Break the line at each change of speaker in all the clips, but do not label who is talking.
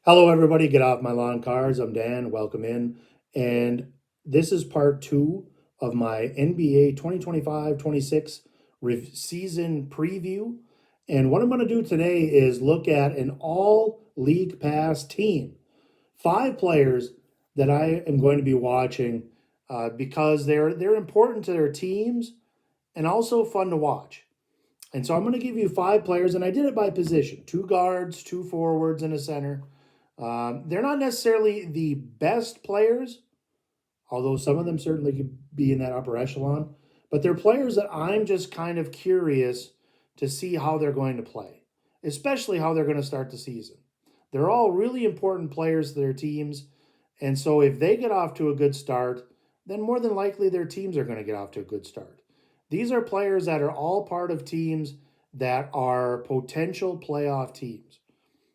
Hello, everybody. Get off my lawn cars. I'm Dan. Welcome in. And this is part two of my NBA 2025-26 season preview. And what I'm going to do today is look at an all league pass team. Five players that I am going to be watching because they're important to their teams and also fun to watch. And so I'm going to give you five players, and I did it by position: two guards, two forwards, and a center. They're not necessarily the best players, although some of them certainly could be in that upper echelon. But they're players that I'm just kind of curious to see how they're going to play, especially how they're going to start the season. They're all really important players to their teams. And so if they get off to a good start, then more than likely their teams are going to get off to a good start. These are players that are all part of teams that are potential playoff teams.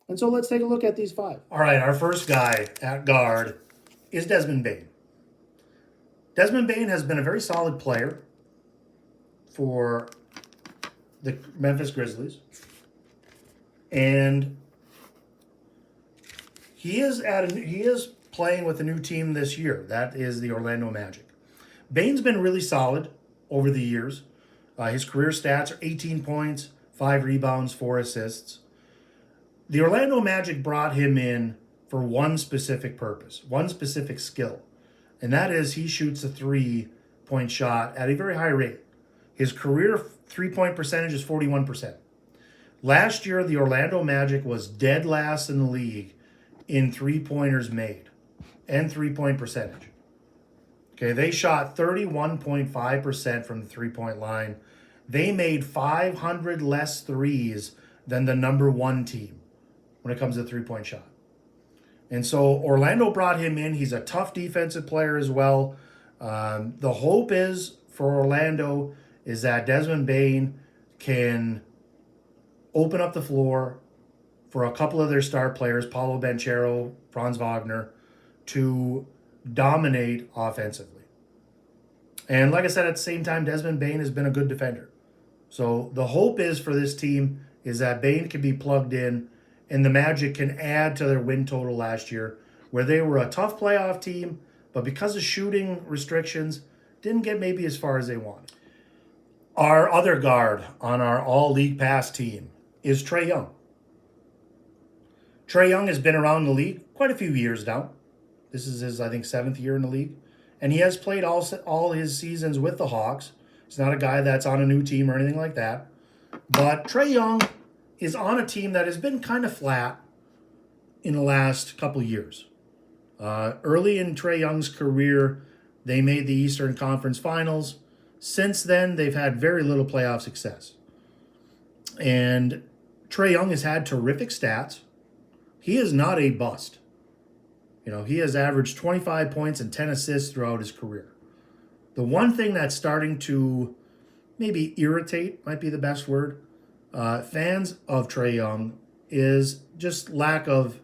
And so let's take a look at these five. All right, our first guy at guard is Desmond Bane. Desmond Bane has been a very solid player for the Memphis Grizzlies. And he is playing with a new team this year. That is the Orlando Magic. Bane's been really solid over the years. His career stats are 18 points, 5 rebounds, 4 assists. The Orlando Magic brought him in for one specific purpose, one specific skill, and that is he shoots a 3-point shot at a very high rate. His career 3-point percentage is 41%. Last year, the Orlando Magic was dead last in the league in 3-pointers made and 3-point percentage. Okay, they shot 31.5% from the 3-point line. They made 500 less threes than the number one team when it comes to 3-point shot. And so Orlando brought him in. He's a tough defensive player as well. The hope is for Orlando is that Desmond Bane can open up the floor for a couple of their star players, Paulo Banchero, Franz Wagner, to dominate offensively. And like I said, at the same time, Desmond Bane has been a good defender. So the hope is for this team is that Bane can be plugged in and the Magic can add to their win total last year, where they were a tough playoff team, but because of shooting restrictions, didn't get maybe as far as they wanted. Our other guard on our all-league pass team is Trae Young. Trae Young has been around the league quite a few years now. This is his, I think, 7th year in the league. And he has played all his seasons with the Hawks. He's not a guy that's on a new team or anything like that. But Trae Young is on a team that has been kind of flat in the last couple years. Early in Trae Young's career, they made the Eastern Conference Finals. Since then, they've had very little playoff success. And Trae Young has had terrific stats. He is not a bust. You know, he has averaged 25 points and 10 assists throughout his career. The one thing that's starting to maybe irritate, might be the best word, fans of Trae Young is just lack of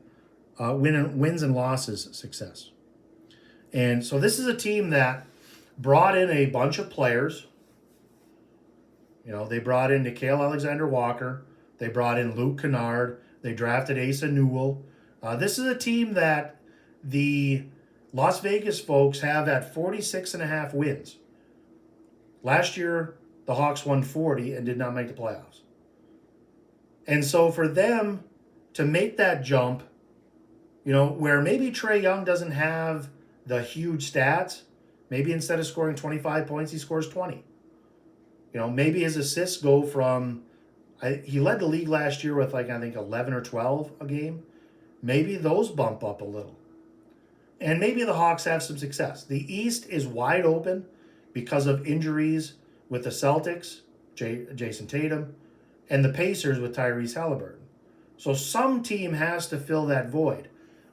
wins and losses success. And so this is a team that brought in a bunch of players. You know, they brought in Nickeil Alexander-Walker. They brought in Luke Kennard. They drafted Asa Newell. This is a team that the Las Vegas folks have at 46.5 wins. Last year, the Hawks won 40 and did not make the playoffs. And so for them to make that jump, you know, where maybe Trae Young doesn't have the huge stats, maybe instead of scoring 25 points, he scores 20. You know, maybe his assists go from, he led the league last year with I think 11 or 12 a game. Maybe those bump up a little. And maybe the Hawks have some success. The East is wide open because of injuries with the Celtics, Jason Tatum, and the Pacers with Tyrese Halliburton. So some team has to fill that void.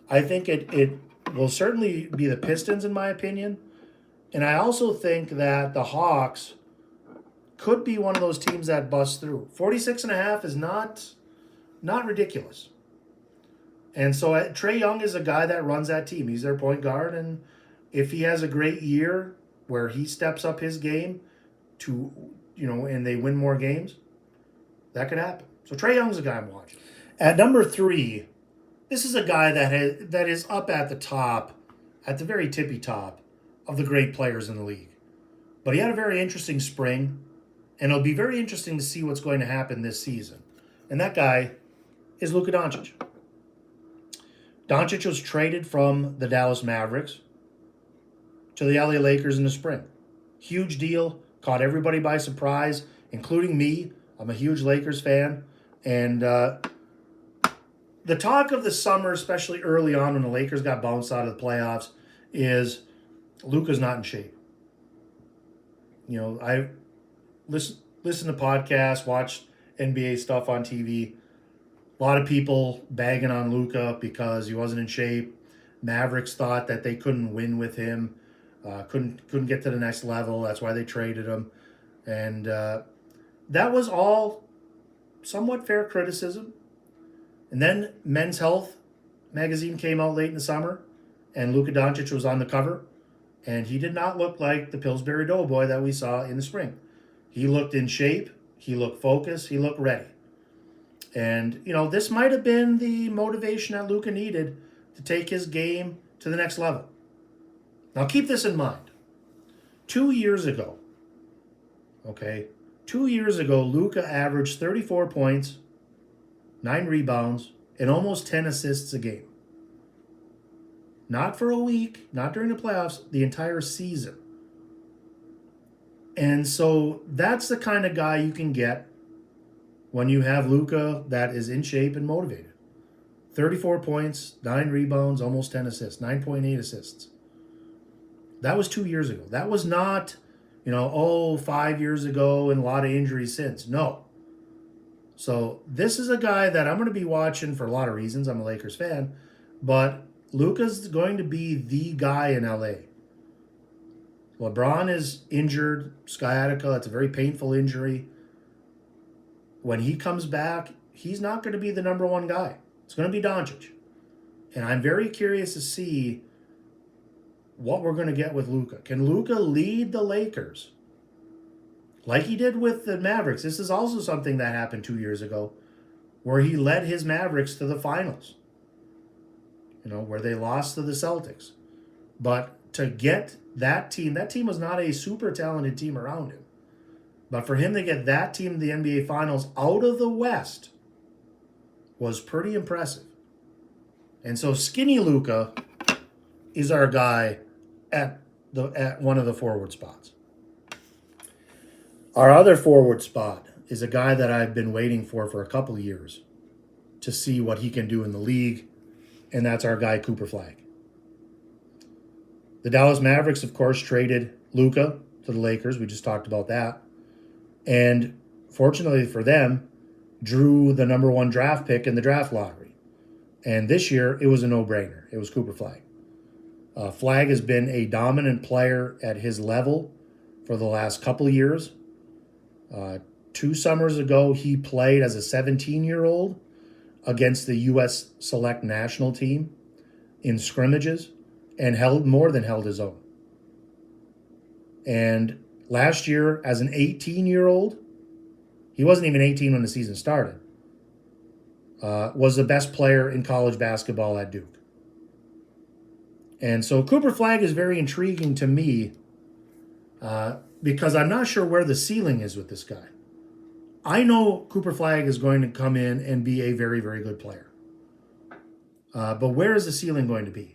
I think it will certainly be the Pistons, in my opinion. And I also think that the Hawks could be one of those teams that busts through. 46.5 is not ridiculous. And so Trae Young is a guy that runs that team. He's their point guard, and if he has a great year where he steps up his game to, you know, and they win more games, that could happen. So Trae Young's a guy I'm watching. At number 3, this is a guy that is up at the top, at the very tippy top of the great players in the league. But he had a very interesting spring, and it'll be very interesting to see what's going to happen this season. And that guy is Luka Doncic. Doncic was traded from the Dallas Mavericks to the LA Lakers in the spring. Huge deal, caught everybody by surprise, including me. I'm a huge Lakers fan. And the talk of the summer, especially early on when the Lakers got bounced out of the playoffs, is Luka's not in shape. I listen to podcasts, watch NBA stuff on TV. A lot of people bagging on Luka because he wasn't in shape. Mavericks thought that they couldn't win with him, couldn't get to the next level. That's why they traded him, and that was all somewhat fair criticism. And then Men's Health magazine came out late in the summer, and Luka Doncic was on the cover, and he did not look like the Pillsbury Doughboy that we saw in the spring. He looked in shape. He looked focused. He looked ready. And, this might have been the motivation that Luka needed to take his game to the next level. Now, keep this in mind. 2 years ago, Luka averaged 34 points, 9 rebounds, and almost 10 assists a game. Not for a week, not during the playoffs, the entire season. And so that's the kind of guy you can get when you have Luka that is in shape and motivated. 34 points, 9 rebounds, almost 10 assists, 9.8 assists. That was 2 years ago. That was not, 5 years ago and a lot of injuries since. No. So this is a guy that I'm going to be watching for a lot of reasons. I'm a Lakers fan. But Luka's going to be the guy in LA. LeBron is injured, sciatica. That's a very painful injury. When he comes back, he's not going to be the number one guy. It's going to be Doncic. And I'm very curious to see what we're going to get with Luka. Can Luka lead the Lakers like he did with the Mavericks? This is also something that happened 2 years ago where he led his Mavericks to the finals, where they lost to the Celtics. But to get that team was not a super talented team around him. But for him to get that team to the NBA Finals out of the West was pretty impressive. And so skinny Luka is our guy at one of the forward spots. Our other forward spot is a guy that I've been waiting for a couple of years to see what he can do in the league, and that's our guy Cooper Flagg. The Dallas Mavericks, of course, traded Luka to the Lakers. We just talked about that. And fortunately for them, drew the number 1 draft pick in the draft lottery. And this year, it was a no-brainer. It was Cooper Flagg. Flagg has been a dominant player at his level for the last couple of years. 2 summers ago, he played as a 17-year-old against the U.S. Select National Team in scrimmages and more than held his own. And last year, as an 18-year-old, he wasn't even 18 when the season started, was the best player in college basketball at Duke. And so Cooper Flagg is very intriguing to me because I'm not sure where the ceiling is with this guy. I know Cooper Flagg is going to come in and be a very, very good player. But where is the ceiling going to be?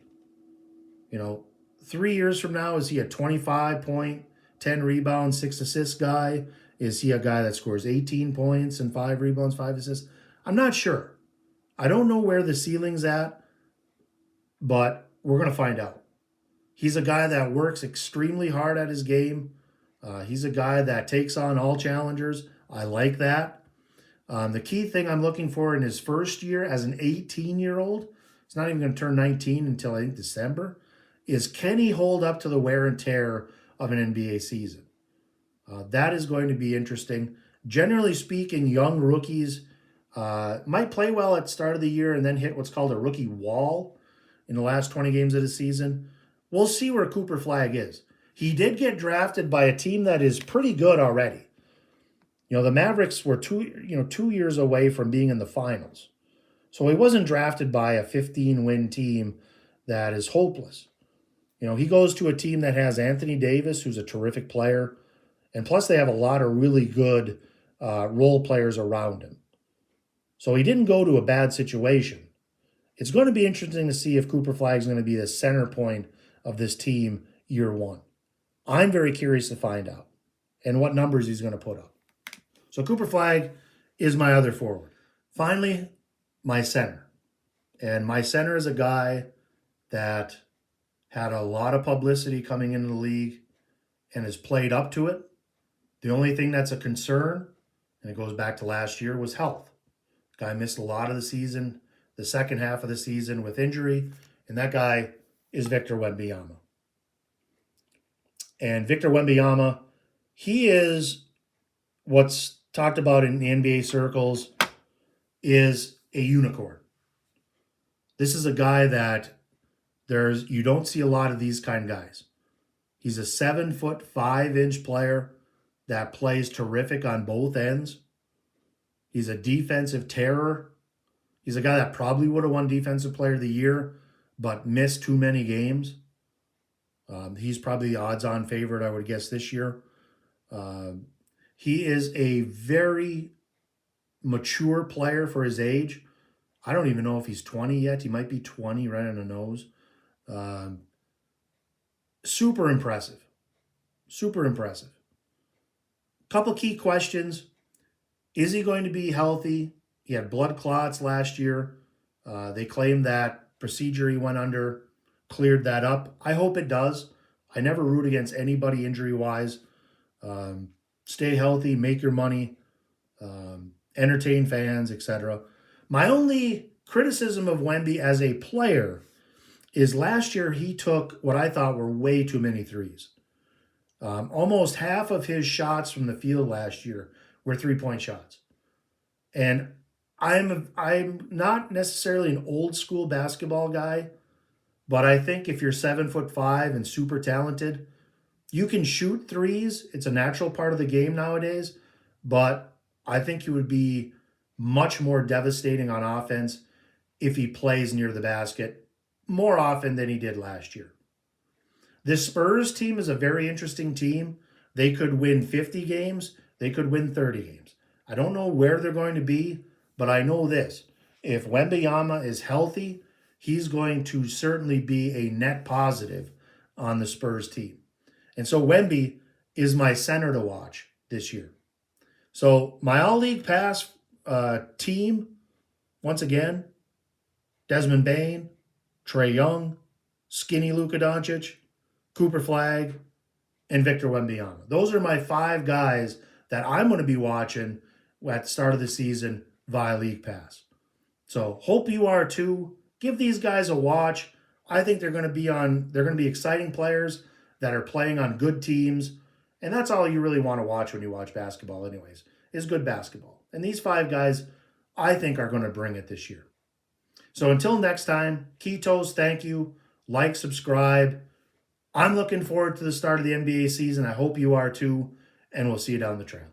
3 years from now, is he a 25-point, 10 rebounds, 6 assists guy? Is he a guy that scores 18 points and 5 rebounds, 5 assists? I'm not sure. I don't know where the ceiling's at, but we're going to find out. He's a guy that works extremely hard at his game. He's a guy that takes on all challengers. I like that. The key thing I'm looking for in his first year as an 18-year-old, he's not even going to turn 19 until I think December, is can he hold up to the wear and tear of an NBA season? That is going to be interesting. Generally speaking, young rookies might play well at the start of the year and then hit what's called a rookie wall in the last 20 games of the season. We'll see where Cooper Flagg is. He did get drafted by a team that is pretty good already. The Mavericks were 2 years away from being in the finals. So he wasn't drafted by a 15-win team that is hopeless. He goes to a team that has Anthony Davis, who's a terrific player, and plus they have a lot of really good role players around him. So he didn't go to a bad situation. It's going to be interesting to see if Cooper Flag is going to be the center point of this team year one. I'm very curious to find out and what numbers he's going to put up. So Cooper Flag is my other forward. Finally, my center. And my center is a guy that had a lot of publicity coming into the league and has played up to it. The only thing that's a concern, and it goes back to last year, was health. The guy missed a lot of the season, the second half of the season with injury, and that guy is Victor Wembanyama. And Victor Wembanyama, he is what's talked about in the NBA circles is a unicorn. This is a guy that you don't see a lot of these kind of guys. He's a 7'5" player that plays terrific on both ends. He's a defensive terror. He's a guy that probably would have won Defensive Player of the Year, but missed too many games. He's probably the odds-on favorite, I would guess, this year. He is a very mature player for his age. I don't even know if he's 20 yet. He might be 20, right on the nose. Super impressive. Super impressive. Couple key questions. Is he going to be healthy? He had blood clots last year. They claim that procedure he went under cleared that up. I hope it does. I never root against anybody injury-wise. Stay healthy, make your money, entertain fans, etc. My only criticism of Wemby as a player is last year he took what I thought were way too many threes. Almost half of his shots from the field last year were three-point shots. And I'm not necessarily an old school basketball guy, but I think if you're 7'5" and super talented, you can shoot threes. It's a natural part of the game nowadays, but I think he would be much more devastating on offense if he plays near the basket more often than he did last year. This Spurs team is a very interesting team. They could win 50 games. They could win 30 games. I don't know where they're going to be, but I know this. If Wembanyama is healthy, he's going to certainly be a net positive on the Spurs team. And so Wemby is my center to watch this year. So my all-league pass team, once again, Desmond Bane, Trae Young, skinny Luka Doncic, Cooper Flag, and Victor Wembanyama. Those are my 5 guys that I'm going to be watching at the start of the season via League Pass. So hope you are too. Give these guys a watch. I think they're going to be exciting players that are playing on good teams. And that's all you really want to watch when you watch basketball anyways, is good basketball. And these 5 guys, I think, are going to bring it this year. So until next time, Ketos, thank you. Like, subscribe. I'm looking forward to the start of the NBA season. I hope you are too. And we'll see you down the trail.